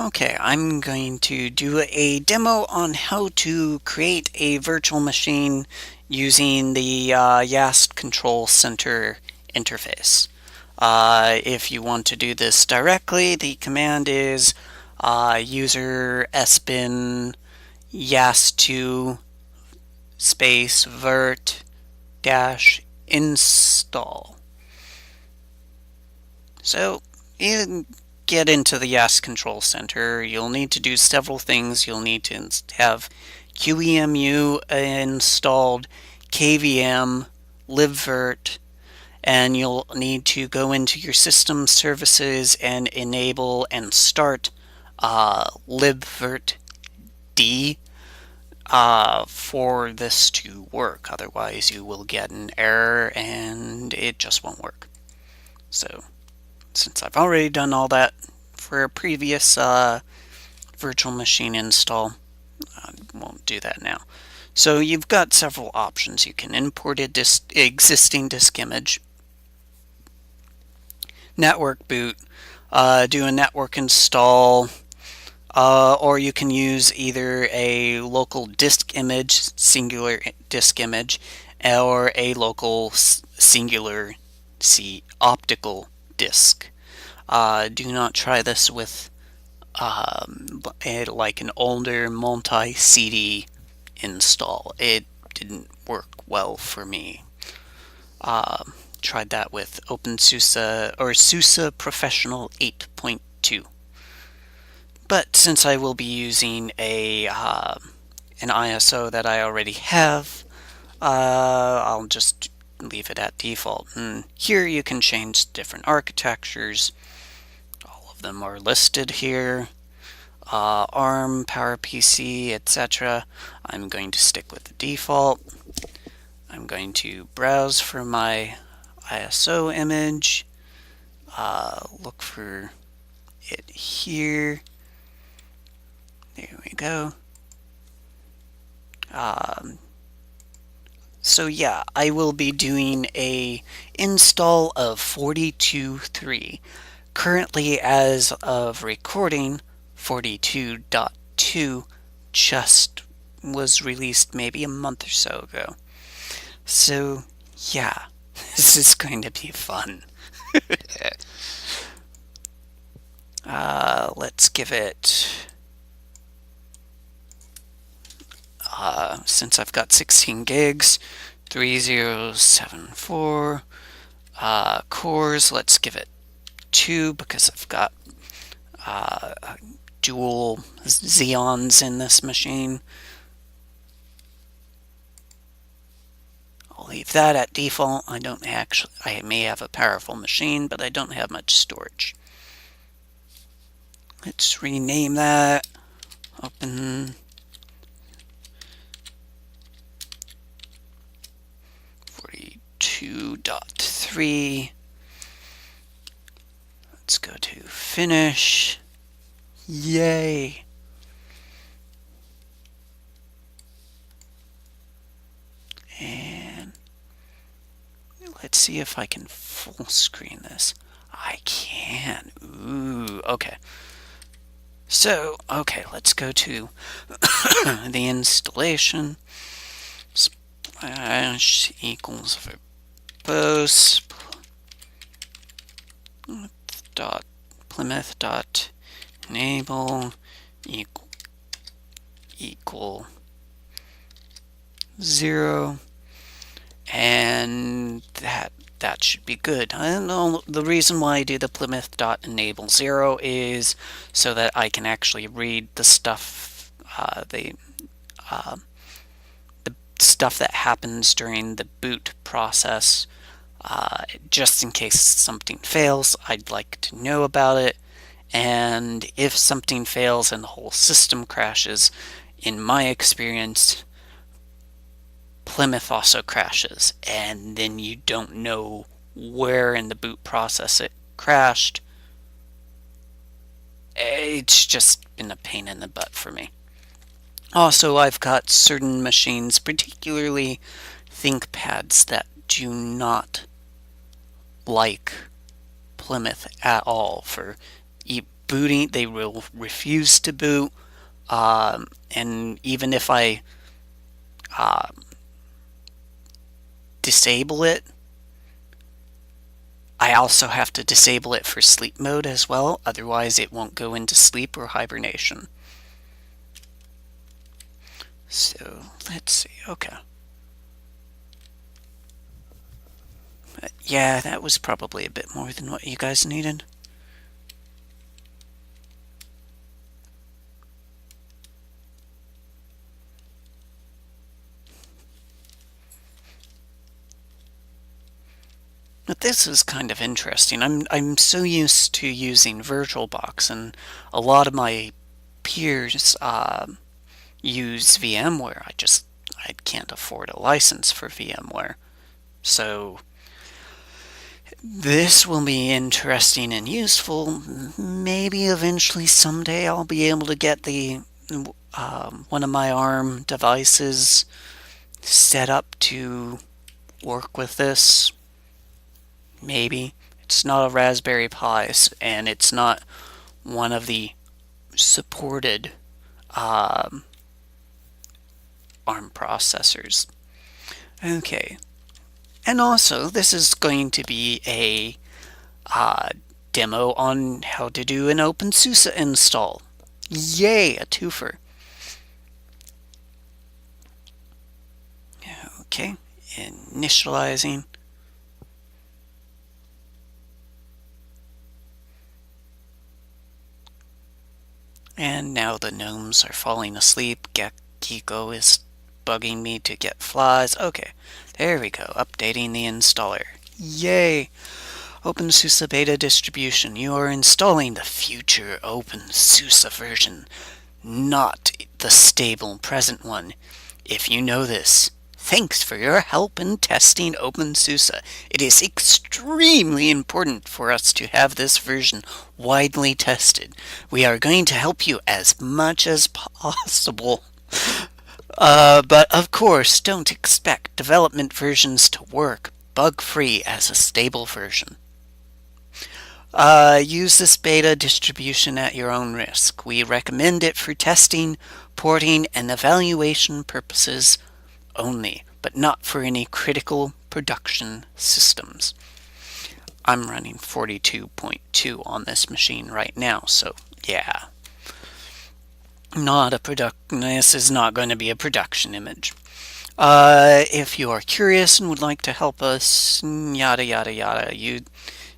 Okay, I'm going to do a demo on how to create a virtual machine using the Yast Control Center interface. If you want to do this directly, the command is user sbin yast2 space virt dash install. So, you get into the Yast Control Center, you'll need to do several things. You'll need to have QEMU installed, KVM, libvirt, and you'll need to go into your system services and enable and start libvirt D for this to work. Otherwise, you will get an error and it just won't work. So, since I've already done all that for a previous virtual machine install, I won't do that now. So you've got several options. You can import a existing disk image, network boot, do a network install, or you can use either a local disk image, singular disk image, or a local singular optical disk. Do not try this with like an older multi-CD install. It didn't work well for me. Tried that with Opensuse or SUSE Professional 8.2. But since I will be using an ISO that I already have, I'll just leave it at default. And here you can change different architectures. All of them are listed here. ARM, PowerPC, etc. I'm going to stick with the default. I'm going to browse for my ISO image. Look for it here. There we go. So yeah, I will be doing a install of 42.3. Currently, as of recording, 42.2 just was released maybe a month or so ago. So yeah, this is going to be fun. Let's give it, since I've got 16 gigs, 3074 cores, let's give it 2 because I've got dual Xeons in this machine. I'll leave that at default. I may have a powerful machine, but I don't have much storage. Let's rename that. Open 42.3. Let's go to finish. Yay! And let's see if I can full screen this. I can. Ooh, okay. So, okay, let's go to the installation. Splash equals verbose Plymouth dot enable equal 0, and that should be good. I don't know, the reason why I do the Plymouth dot enable 0 is so that I can actually read the stuff, the stuff that happens during the boot process. Just in case something fails, I'd like to know about it. And if something fails and the whole system crashes, in my experience, Plymouth also crashes, and then you don't know where in the boot process it crashed. It's just been a pain in the butt for me. Also, I've got certain machines, particularly ThinkPads, that do not like Plymouth at all for booting, they will refuse to boot. And even if I disable it, I also have to disable it for sleep mode as well, otherwise it won't go into sleep or hibernation. So, let's see, okay. But yeah, that was probably a bit more than what you guys needed. But this is kind of interesting. I'm so used to using VirtualBox, and a lot of my peers use VMware. I can't afford a license for VMware. So this will be interesting and useful. Maybe eventually someday I'll be able to get the one of my ARM devices set up to work with this. Maybe. It's not a Raspberry Pi, and it's not one of the supported ARM processors. Okay. And also, this is going to be a demo on how to do an Opensuse install. Yay, a twofer. Okay, initializing. And now the gnomes are falling asleep. Gekiko is bugging me to get flies. Okay, there we go. Updating the installer. Yay! Opensuse beta distribution. You are installing the future Opensuse version, not the stable present one. If you know this, thanks for your help in testing Opensuse. It is extremely important for us to have this version widely tested. We are going to help you as much as possible. But of course, don't expect development versions to work bug-free as a stable version. Use this beta distribution at your own risk. We recommend it for testing, porting, and evaluation purposes only, but not for any critical production systems. I'm running 42.2 on this machine right now, so yeah. This is not going to be a production image. If you are curious and would like to help us, yada yada yada, you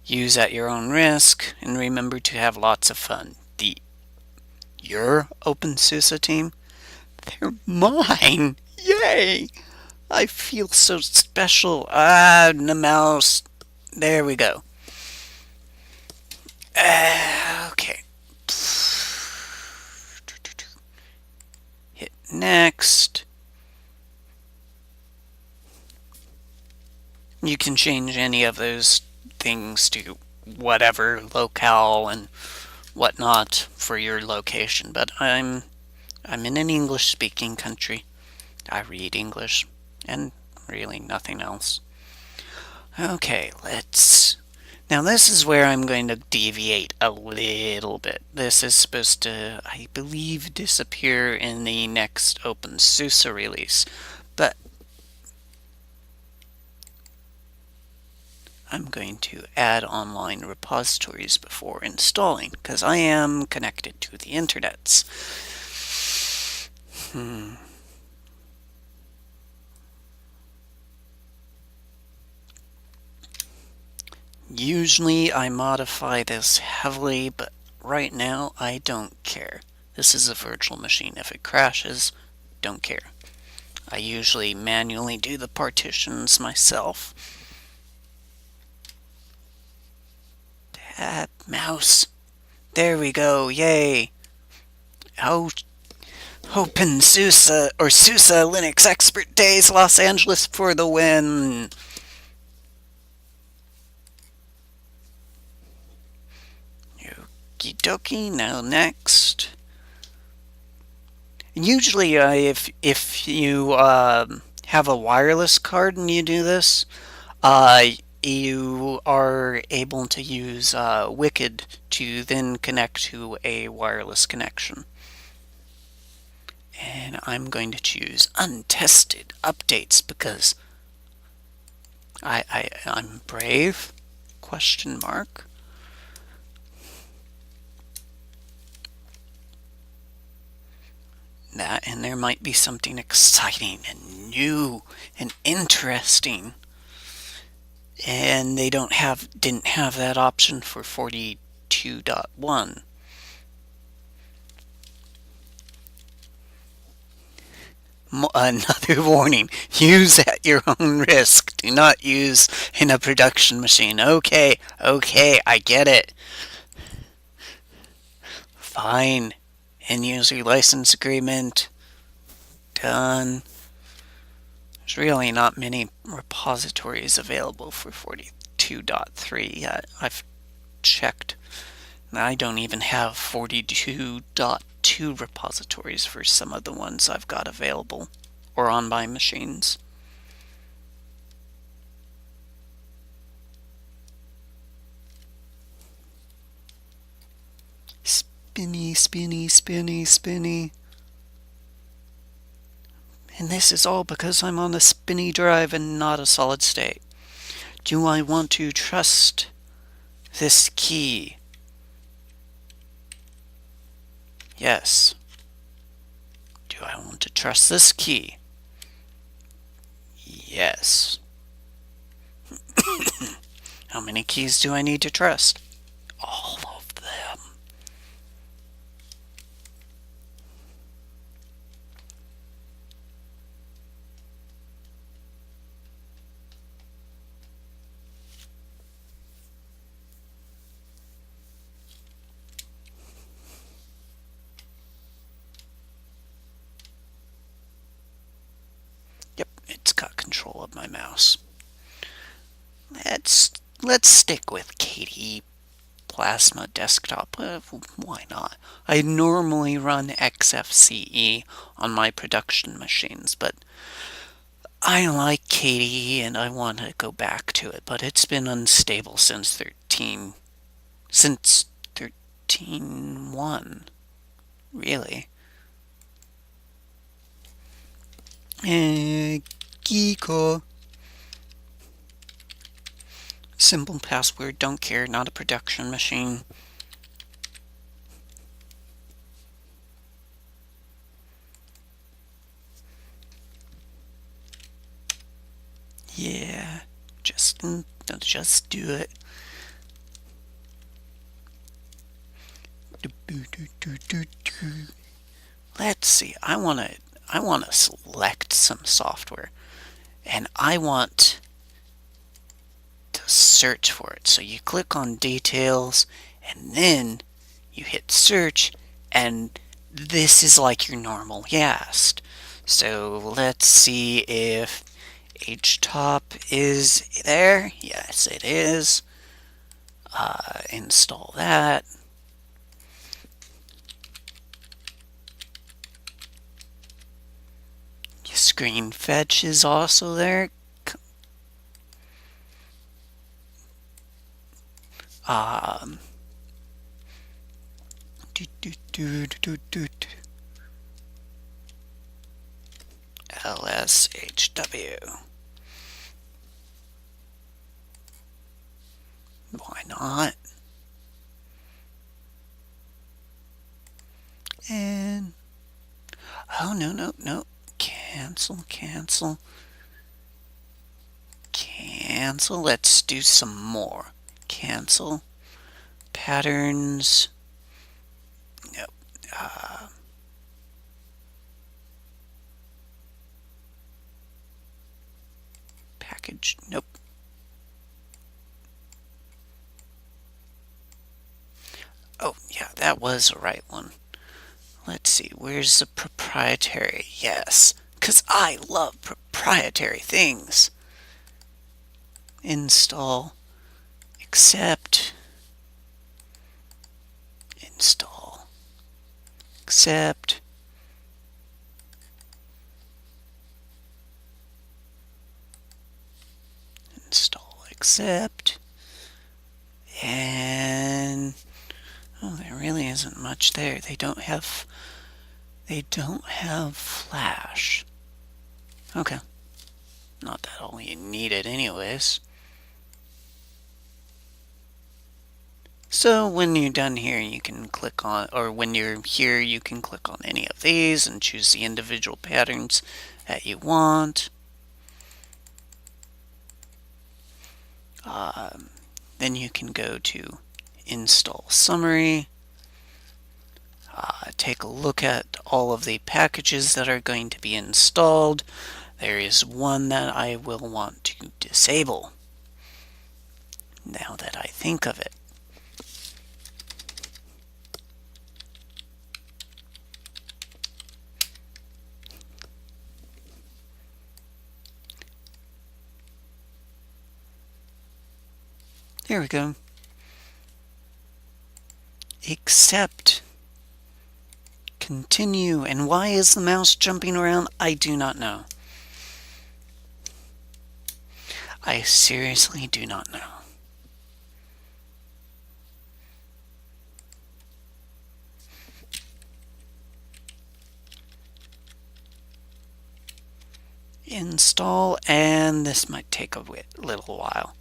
use at your own risk, and remember to have lots of fun. Your Opensuse team? They're mine! Yay! I feel so special. The mouse. There we go. Okay. Hit next. You can change any of those things to whatever locale and whatnot for your location, but I'm in an English-speaking country. I read English, and really nothing else. Okay, now this is where I'm going to deviate a little bit. This is supposed to, I believe, disappear in the next Opensuse release, but I'm going to add online repositories before installing, because I am connected to the internets. Usually I modify this heavily, but right now I don't care. This is a virtual machine. If it crashes, don't care. I usually manually do the partitions myself. Mouse. There we go. Yay. Oh, Opensuse or SUSE Linux Expert Days Los Angeles for the win. Okie dokie. Now next. Usually, if you have a wireless card and you do this, you are able to use Wicked to then connect to a wireless connection. And I'm going to choose untested updates because I'm brave? Question mark. That, and there might be something exciting and new and interesting. And they didn't have that option for 42.1. Another warning, use at your own risk. Do not use in a production machine. Okay, I get it. Fine. End user license agreement. Done. There's really not many repositories available for 42.3 yet. I've checked. I don't even have 42.2 repositories for some of the ones I've got available or on my machines. Spinny, spinny, spinny, spinny. And this is all because I'm on a spinny drive and not a solid state. Do I want to trust this key? Yes. Do I want to trust this key? Yes. How many keys do I need to trust? All of them. Yep, it's got control of my mouse. Let's stick with KDE Plasma Desktop. Why not? I normally run XFCE on my production machines, but I like KDE and I want to go back to it, but it's been unstable since 13.1, really. Geeko. Simple password, don't care, not a production machine. Yeah, just do it. Let's see. I want to select some software, and I want to search for it. So you click on details, and then you hit search, and this is like your normal Yast. So let's see if HTOP is there. Yes, it is. Install that. Screen fetch is also there. LSHW. Why not? And oh, no. Cancel. Let's do some more. Cancel. Patterns. Nope. Package. Nope. Oh, yeah, that was the right one. Let's see, where's the proprietary? Yes, because I love proprietary things. Install, accept, install, accept, install, accept. accept, and oh, there really isn't much there. They don't have flash. Okay. Not that all you needed anyways. So when you're done here, you can click on, or when you're here, you can click on any of these and choose the individual patterns that you want. Then you can go to Install Summary. Take a look at all of the packages that are going to be installed. There is one that I will want to disable, now that I think of it. There we go. Accept. Continue. And why is the mouse jumping around? I do not know. I seriously do not know. Install, and this might take a little while.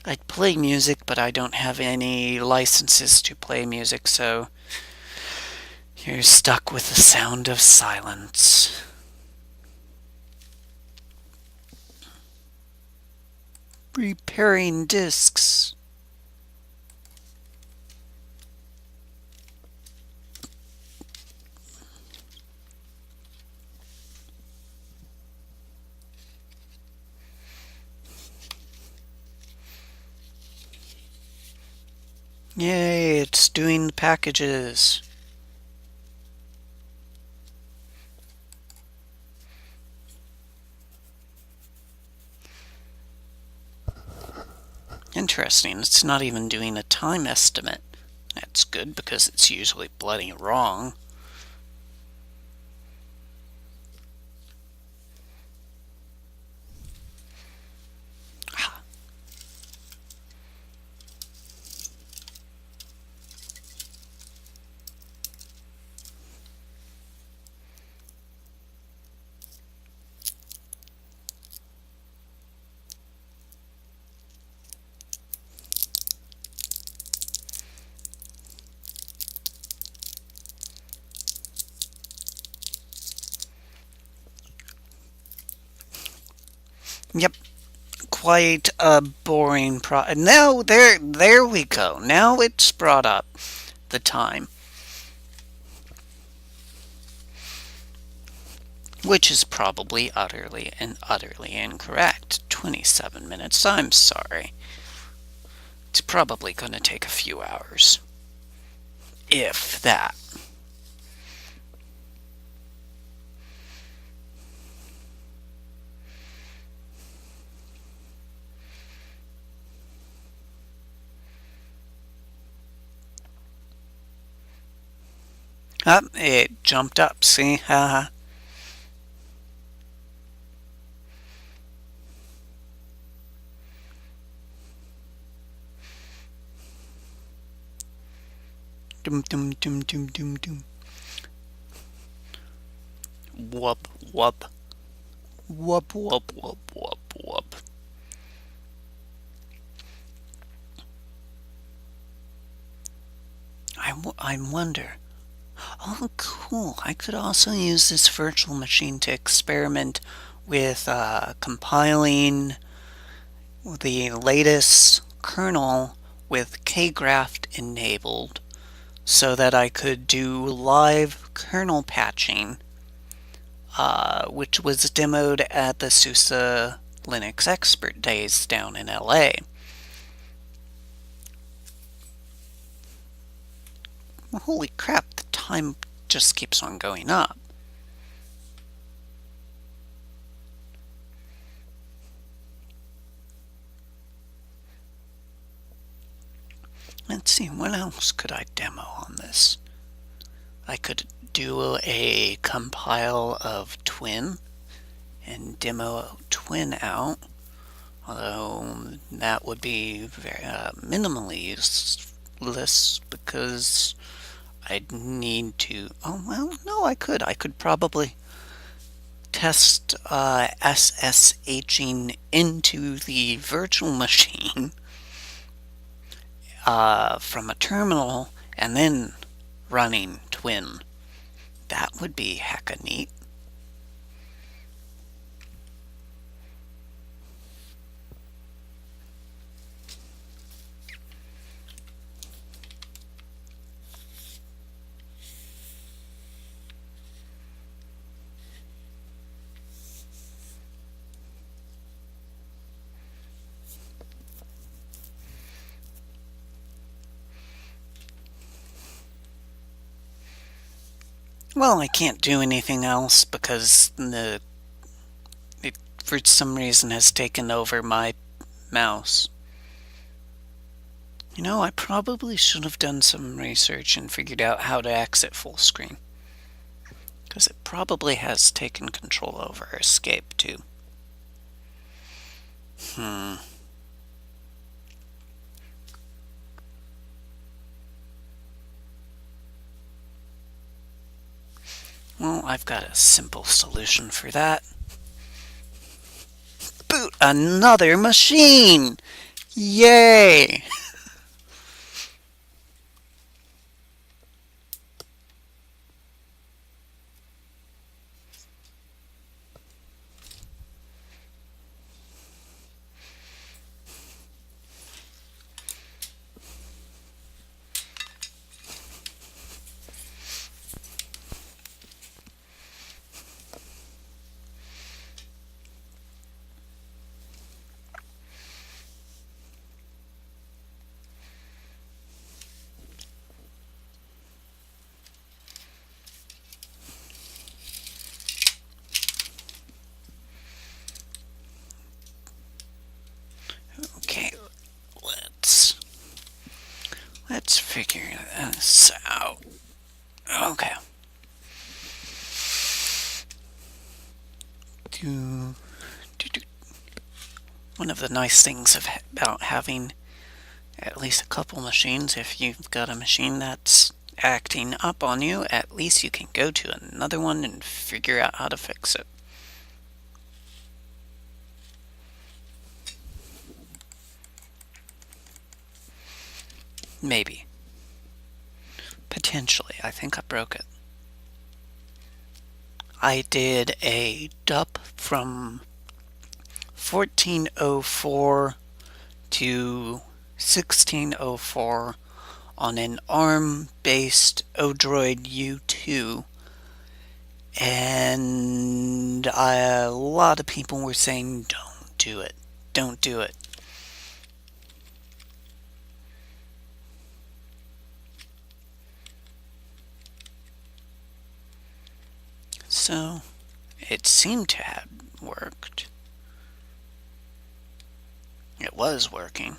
I'd play music, but I don't have any licenses to play music, so you're stuck with the sound of silence. Repairing disks. Yay, it's doing the packages. Interesting, it's not even doing a time estimate. That's good because it's usually bloody wrong. Yep, quite a boring Now, there we go. Now it's brought up the time. Which is probably utterly incorrect. 27 minutes, I'm sorry. It's probably going to take a few hours. If that. It jumped up, see? Haha. Dum dum dum dum dum dum. Whoop whoop. Whoop whoop whoop whoop whoop. I wonder. Oh, cool. I could also use this virtual machine to experiment with compiling the latest kernel with kgraft enabled so that I could do live kernel patching, which was demoed at the SUSE Linux Expert Days down in LA. Well, holy crap, the time just keeps on going up. Let's see, what else could I demo on this? I could do a compile of Twin and demo Twin out. Although that would be very minimally useless because I'd need to. Oh well, no, I could. I could probably test SSHing into the virtual machine from a terminal and then running Twin. That would be hecka neat. Well, I can't do anything else because it for some reason has taken over my mouse. You know, I probably should have done some research and figured out how to exit full screen. Because it probably has taken control over escape too. Well, I've got a simple solution for that. Boot another machine! Yay! Okay, let's figure this out. Okay. One of the nice things about having at least a couple machines, if you've got a machine that's acting up on you, at least you can go to another one and figure out how to fix it. Maybe. Potentially. I think I broke it. I did a dump from 1404 to 1604 on an ARM-based Odroid U2, and a lot of people were saying, don't do it, don't do it. So, it seemed to have worked. It was working.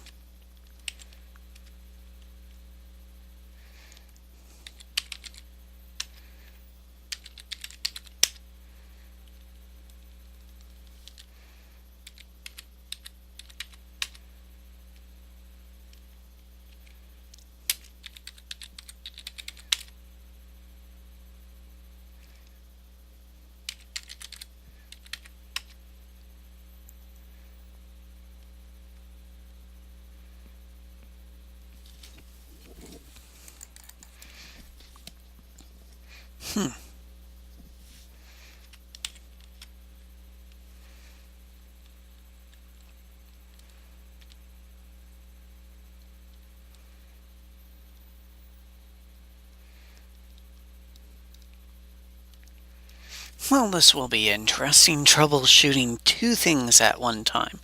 Well, this will be interesting, troubleshooting two things at one time.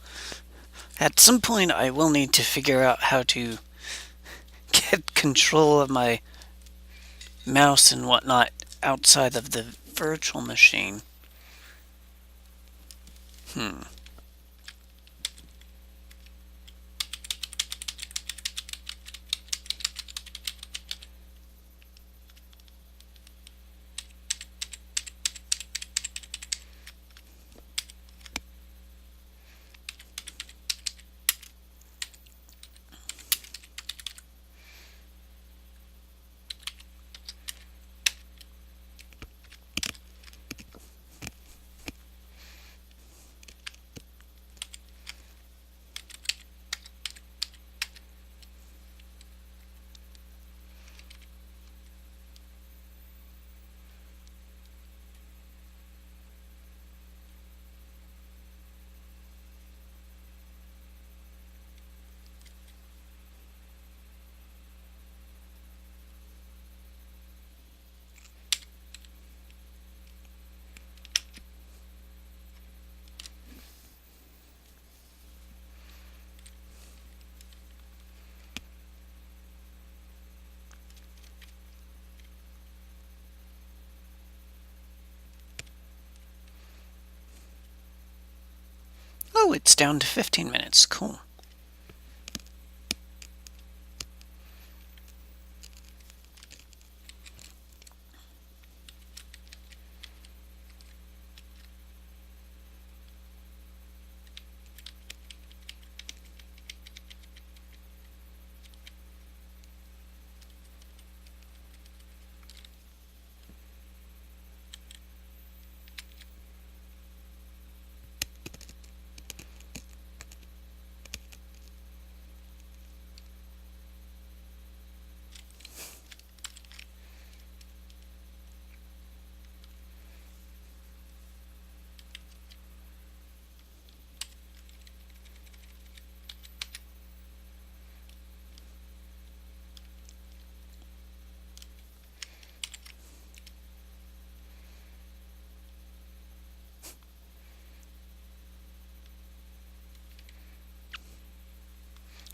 At some point, I will need to figure out how to get control of my mouse and whatnot outside of the virtual machine. Oh, it's down to 15 minutes. Cool.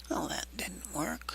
Well, that didn't work.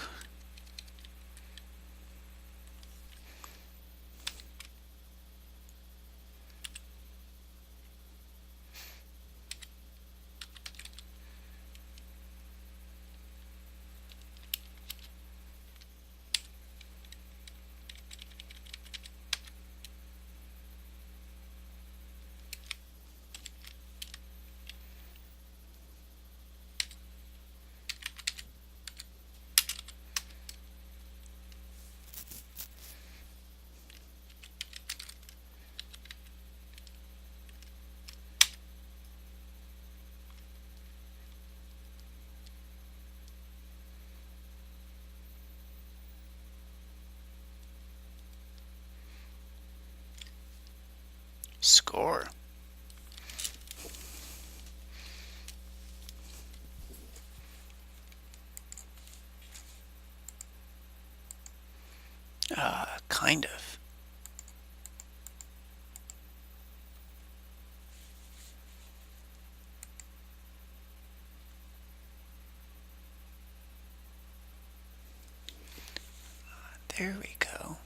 Score. Kind of. There we go.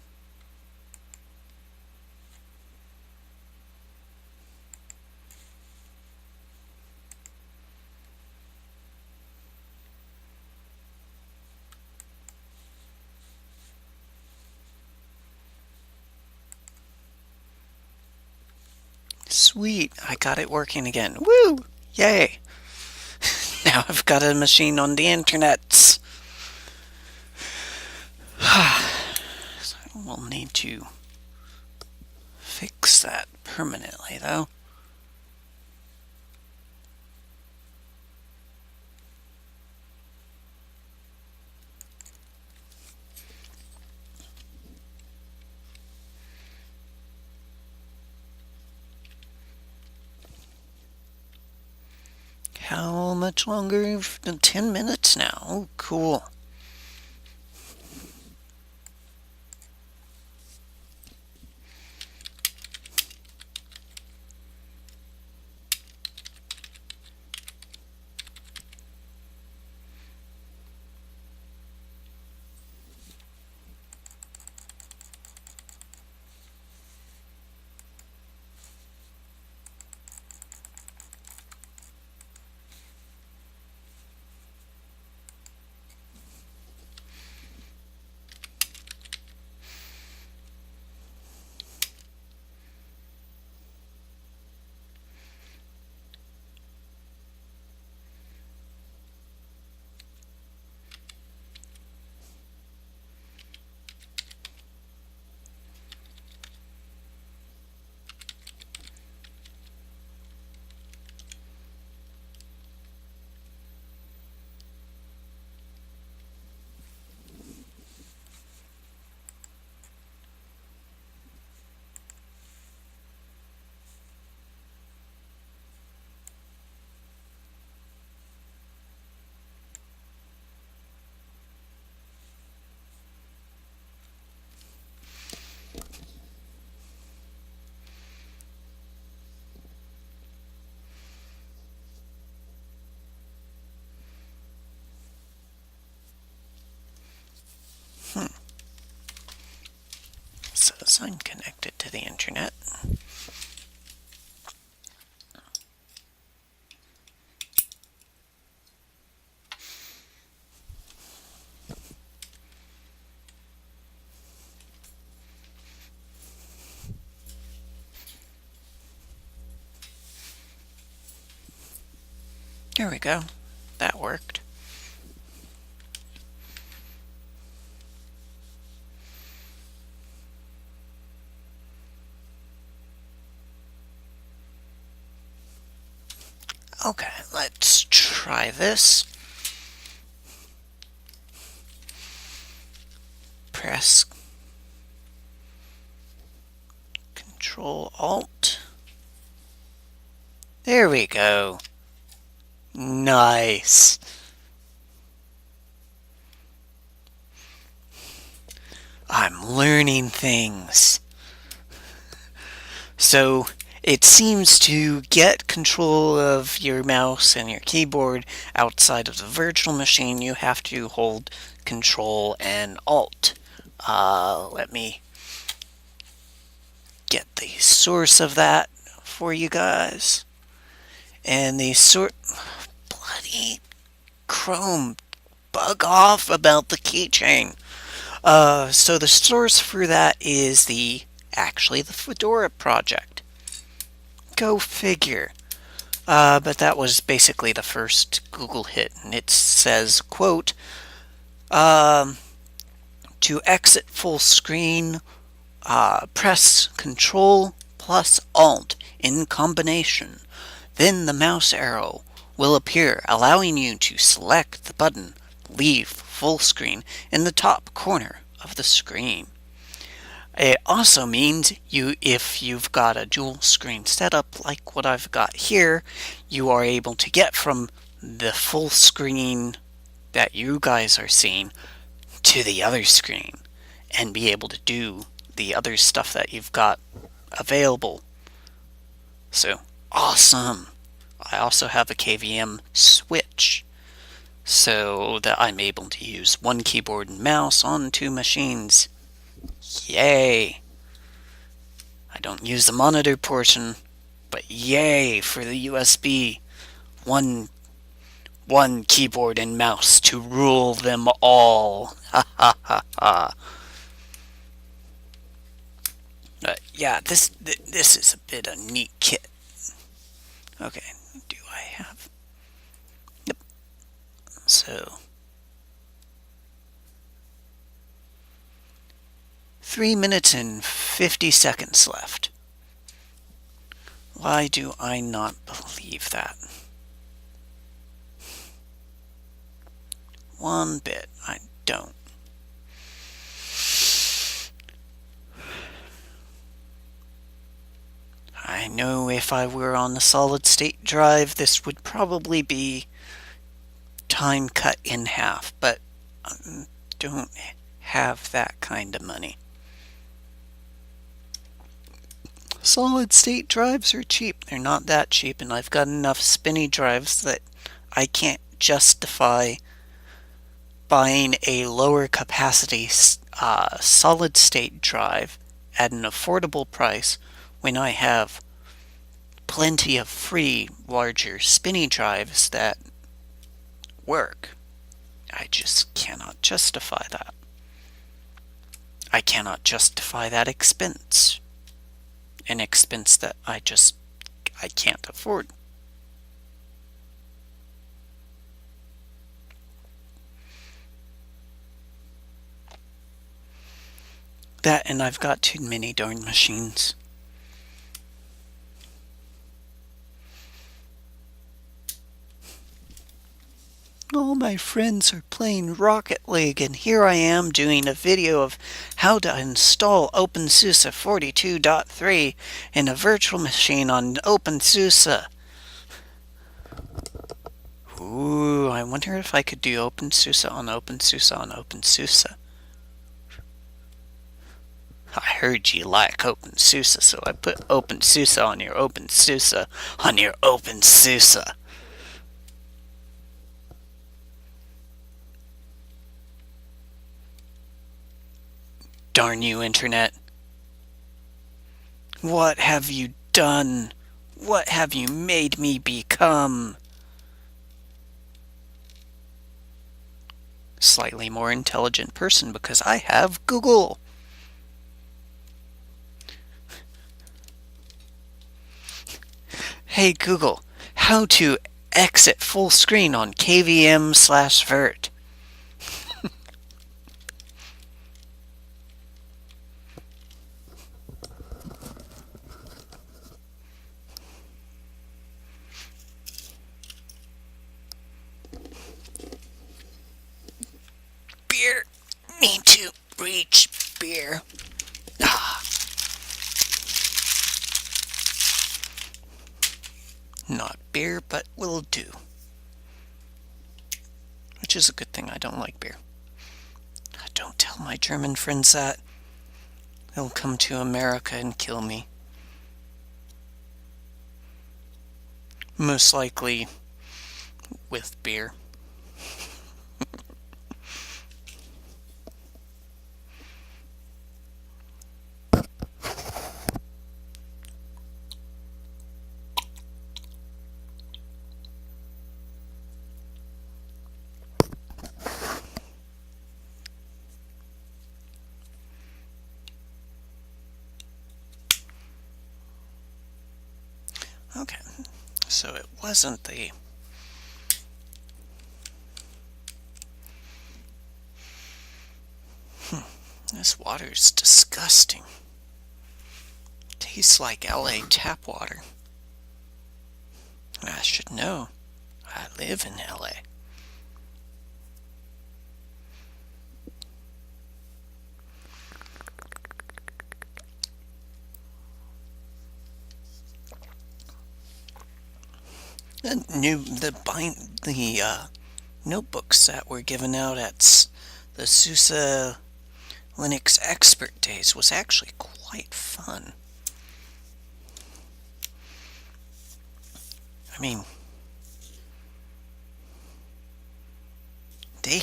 Sweet, I got it working again. Woo! Yay! Now I've got a machine on the internet. So we'll need to fix that permanently, though. How much longer? 10 minutes now. Oh, cool. Says I'm connected to the internet. There we go. That worked. Okay, let's try this. Press Control Alt. There we go. Nice. I'm learning things. So it seems to get control of your mouse and your keyboard outside of the virtual machine, you have to hold Control and Alt. Let me get the source of that for you guys. And the bloody Chrome, bug off about the keychain. So the source for that is actually the Fedora project. Go figure. But that was basically the first Google hit, and it says, quote, to exit full screen, press Control plus Alt in combination. Then the mouse arrow will appear, allowing you to select the button Leave Full Screen in the top corner of the screen. It also means if you've got a dual screen setup like what I've got here, you are able to get from the full screen that you guys are seeing to the other screen and be able to do the other stuff that you've got available. So, awesome! I also have a KVM switch so that I'm able to use one keyboard and mouse on two machines. Yay! I don't use the monitor portion, but yay for the USB. One keyboard and mouse to rule them all. Ha ha ha ha. Yeah, this is a bit of a neat kit. Okay, do I have... Yep. So... 3 minutes and 50 seconds left. Why do I not believe that? One bit. I don't. I know if I were on the solid state drive, this would probably be time cut in half, but I don't have that kind of money. Solid state drives are cheap. They're not that cheap, and I've got enough spinny drives that I can't justify buying a lower capacity solid state drive at an affordable price when I have plenty of free larger spinny drives that work. I just cannot justify that. I cannot justify that expense. An expense that I can't afford. That, and I've got too many darn machines. All my friends are playing Rocket League, and here I am doing a video of how to install Opensuse 42.3 in a virtual machine on Opensuse. Ooh, I wonder if I could do Opensuse on Opensuse on Opensuse. I heard you like Opensuse, so I put Opensuse on your Opensuse on your Opensuse. Darn you, Internet. What have you done? What have you made me become? Slightly more intelligent person because I have Google. Hey Google, how to exit full screen on kvm/virt. Beer. Need to reach beer. Ah. Not beer, but will do. Which is a good thing. I don't like beer. Don't tell my German friends that. They'll come to America and kill me. Most likely with beer. Okay, so it wasn't the... This water's disgusting. Tastes like LA tap water. I should know. I live in LA. The notebooks that were given out at the SUSE Linux Expert Days was actually quite fun. I mean, they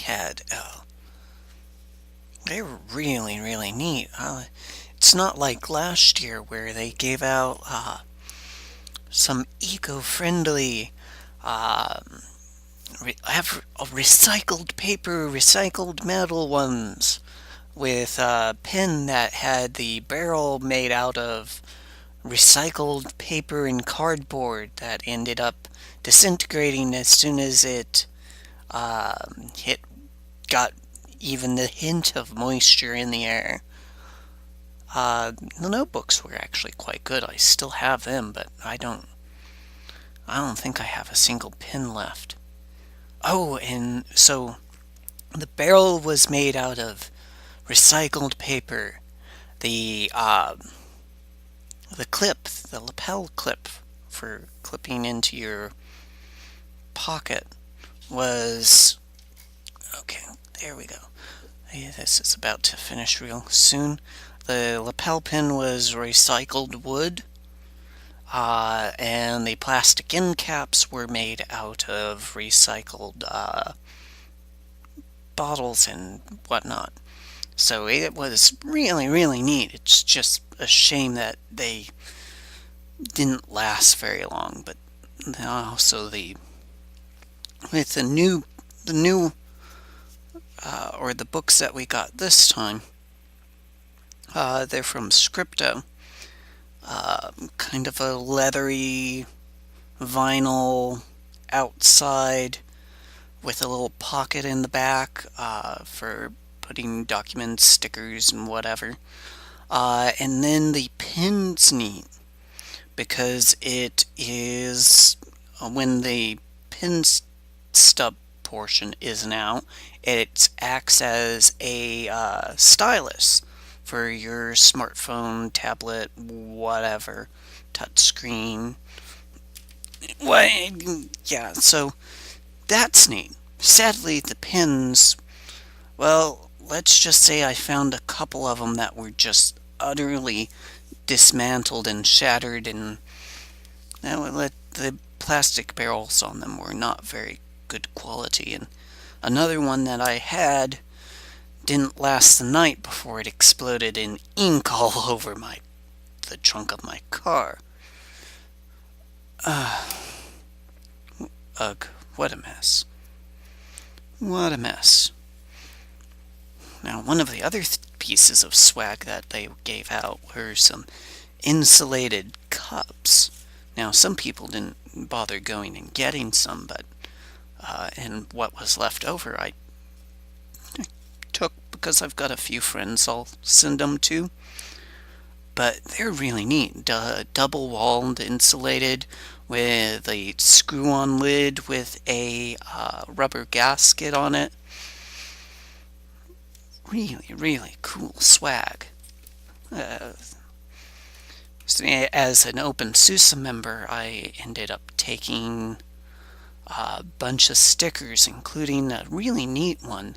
were really, really neat. It's not like last year where they gave out some eco-friendly recycled paper, recycled metal ones with a pen that had the barrel made out of recycled paper and cardboard that ended up disintegrating as soon as it got even the hint of moisture in the air. The notebooks were actually quite good. I still have them, but I don't think I have a single pen left. Oh, and so the barrel was made out of recycled paper. The lapel clip for clipping into your pocket was... Okay, there we go. This is about to finish real soon. The lapel pin was recycled wood, and the plastic end caps were made out of recycled bottles and whatnot. So it was really, really neat. It's just a shame that they didn't last very long. But also with the new or the books that we got this time, they're from Scripto. Kind of a leathery vinyl outside with a little pocket in the back for putting documents, stickers, and whatever. And then the pin's neat because it is, when the pin stub portion isn't out, it acts as a stylus for your smartphone, tablet, whatever, touchscreen. Yeah, so that's neat. Sadly, the pins, well, let's just say I found a couple of them that were just utterly dismantled and shattered, and the plastic barrels on them were not very good quality. And another one that I had didn't last the night before it exploded in ink all over the trunk of my car. Ugh, what a mess. What a mess. Now, one of the other pieces of swag that they gave out were some insulated cups. Now, some people didn't didn't bother going and getting some, but and what was left over I took because I've got a few friends I'll send them to. But they're really neat. Double-walled, insulated, with a screw-on lid with a rubber gasket on it. Really, really cool swag. So as an Opensuse member, I ended up taking a bunch of stickers, including a really neat one.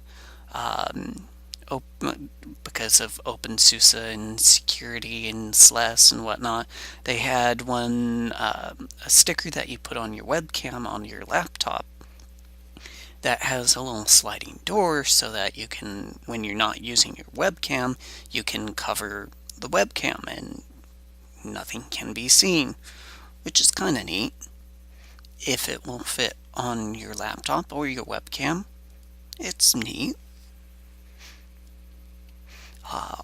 Because of Opensuse and security and SLES and whatnot, they had one, a sticker that you put on your webcam on your laptop that has a little sliding door so that you can, when you're not using your webcam, you can cover the webcam and nothing can be seen, which is kind of neat if it will fit on your laptop or your webcam. It's neat.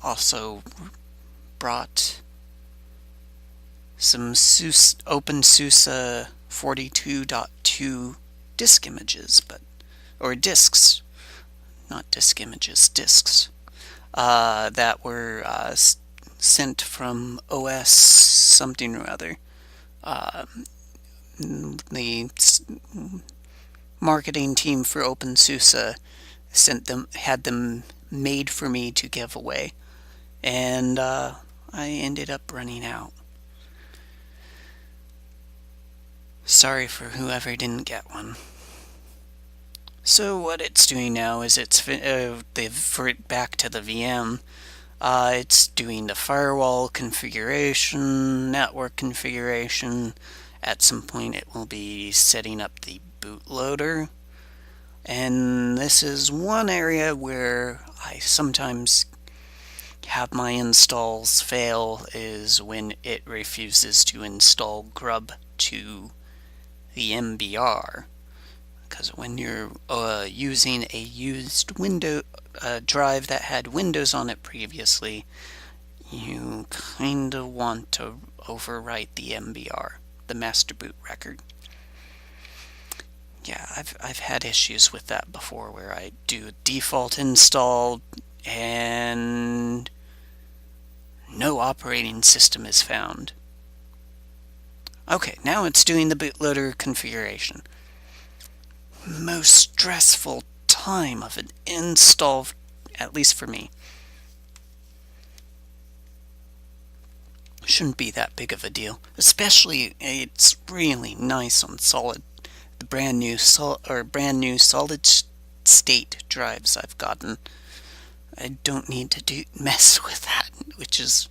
Also brought some Opensuse 42.2 disk images, or disks, not disk images, disks, that were sent from OS something or other. The marketing team for Opensuse had them made for me to give away, and I ended up running out. Sorry for whoever didn't get one. So what it's doing now is they've back to the VM. It's doing the firewall configuration, network configuration. At some point it will be setting up the bootloader. And this is one area where I sometimes have my installs fail, is when it refuses to install grub to the MBR. Because when you're using a used drive that had Windows on it previously, you kind of want to overwrite the MBR, the master boot record. Yeah, I've had issues with that before, where I do a default install and no operating system is found. Okay, now it's doing the bootloader configuration. Most stressful time of an install, at least for me. Shouldn't be that big of a deal. Especially, it's really nice on solid. The brand new solid state drives I've gotten. I don't need to mess with that, which is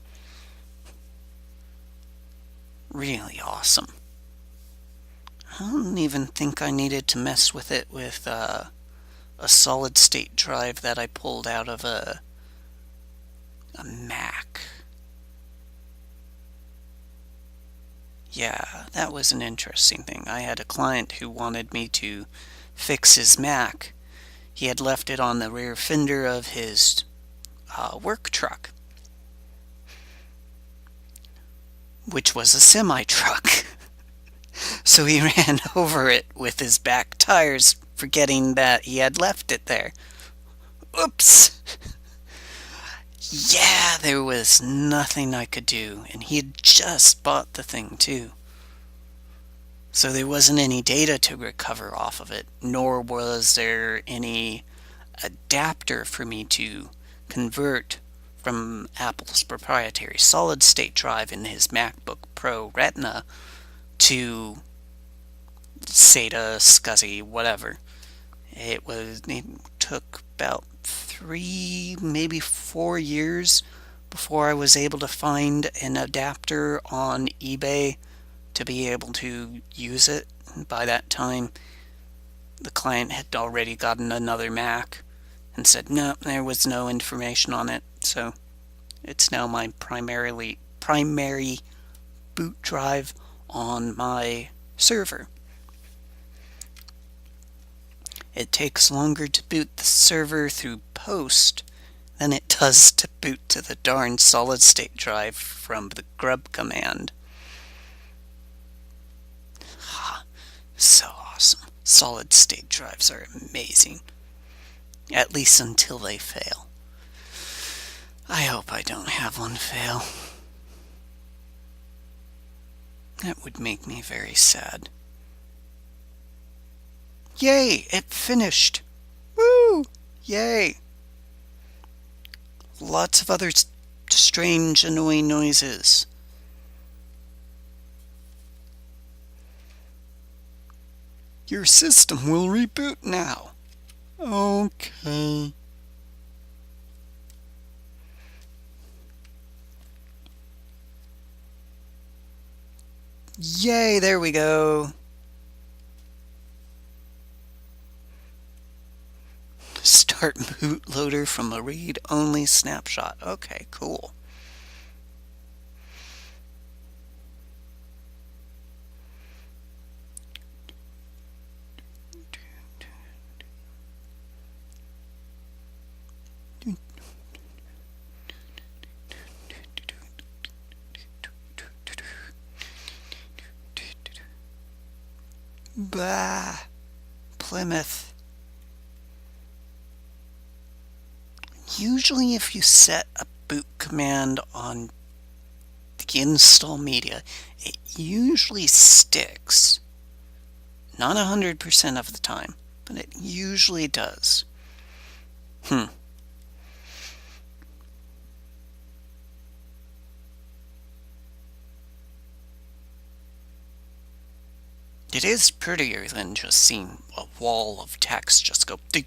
really awesome. I don't even think I needed to mess with it with a solid state drive that I pulled out of a Mac. Yeah, that was an interesting thing. I had a client who wanted me to fix his Mac. He had left it on the rear fender of his work truck, which was a semi-truck. So he ran over it with his back tires, forgetting that he had left it there. Oops! Yeah, there was nothing I could do, and he had just bought the thing too. So there wasn't any data to recover off of it, nor was there any adapter for me to convert from Apple's proprietary solid-state drive in his MacBook Pro Retina to SATA, SCSI, whatever. It took about 3, maybe 4 years before I was able to find an adapter on eBay to be able to use it. By that time, the client had already gotten another Mac and said no, there was no information on it. So it's now my primary boot drive on my server. It takes longer to boot the server through post than it does to boot to the darn solid-state drive from the grub command. So awesome. Solid state drives are amazing. At least until they fail. I hope I don't have one fail. That would make me very sad. Yay! It finished! Woo! Yay! Lots of other strange, annoying noises. Your system will reboot now. Okay. Yay, there we go. Start Bootloader from a read-only snapshot. Okay, cool. Bah, Plymouth. Usually if you set a boot command on the install media, it usually sticks. Not 100% of the time, but it usually does. It is prettier than just seeing a wall of text just go. It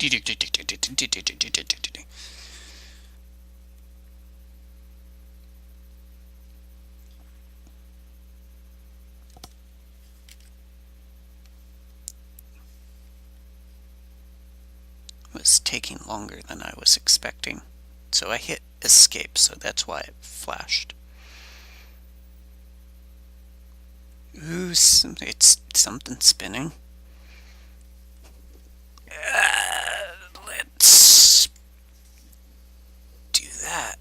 was taking longer than I was expecting. So I hit escape, so that's why it flashed. Ooh, it's something spinning. Let's do that.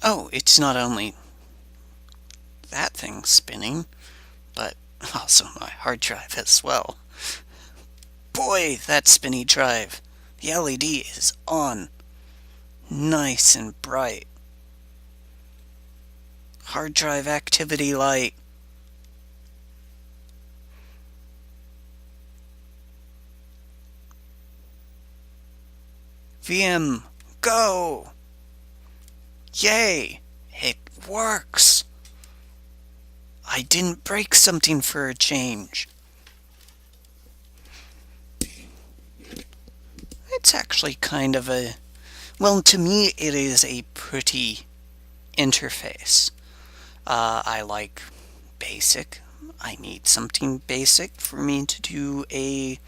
Oh, it's not only that thing spinning, but also my hard drive as well. Boy, that spinny drive. The LED is on. Nice and bright. Hard drive activity light. VM, go! Yay! It works! I didn't break something for a change. It's actually kind of a... Well, to me, it is a pretty interface. I like basic. I need something basic for me to do a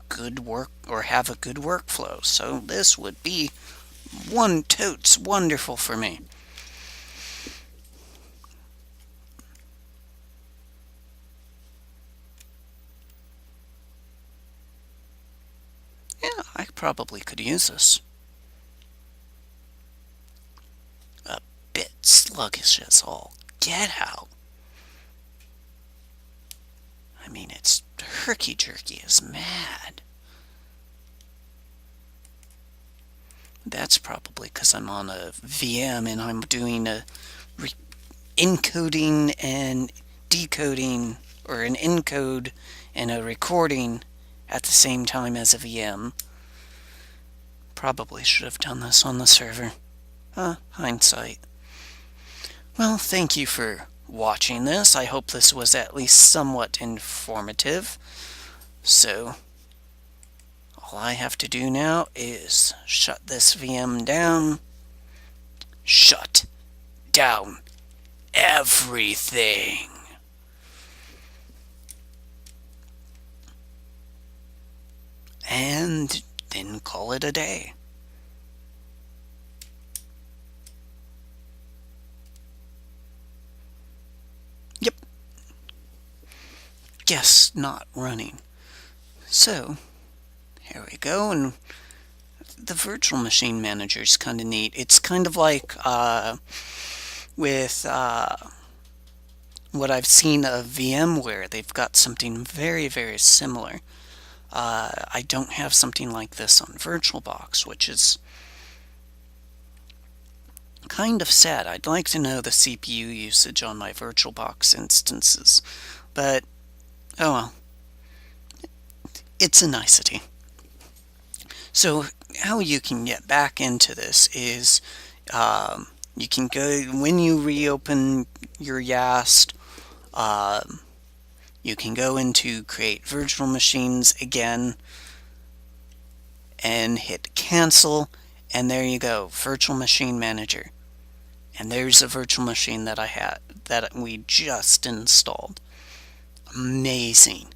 good work or have a good workflow. So this would be totes wonderful for me. Yeah, I probably could use this. A bit sluggish as all get out. I mean, it's herky-jerky as mad. That's probably because I'm on a VM and I'm doing a encoding and decoding, or an encode and a recording at the same time as a VM. Probably should have done this on the server. Hindsight. Well, thank you for watching this. I hope this was at least somewhat informative. So, all I have to do now is shut this VM down. Shut down everything. And then call it a day. Yep. Guess not running. So, here we go, and the virtual machine manager is kind of neat. It's kind of like with what I've seen of VMware, they've got something very, very similar. I don't have something like this on VirtualBox, which is kind of sad. I'd like to know the CPU usage on my VirtualBox instances, but oh well, it's a nicety. So how you can get back into this is you can go, when you reopen your Yast, you can go into create virtual machines again and hit cancel, and there you go, virtual machine manager. And there's a virtual machine that I had, that we just installed. Amazing.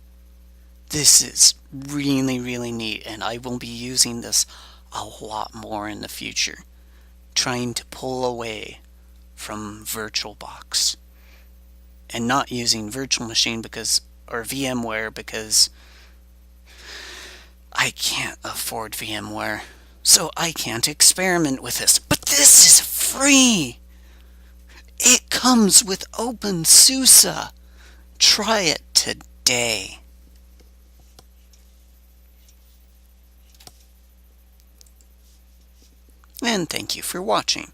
This is really, really neat, and I will be using this a lot more in the future, trying to pull away from VirtualBox and not using virtual machine because, or VMware, because I can't afford VMware, so I can't experiment with this. But this is free. It comes with Opensuse. Try it today. And thank you for watching.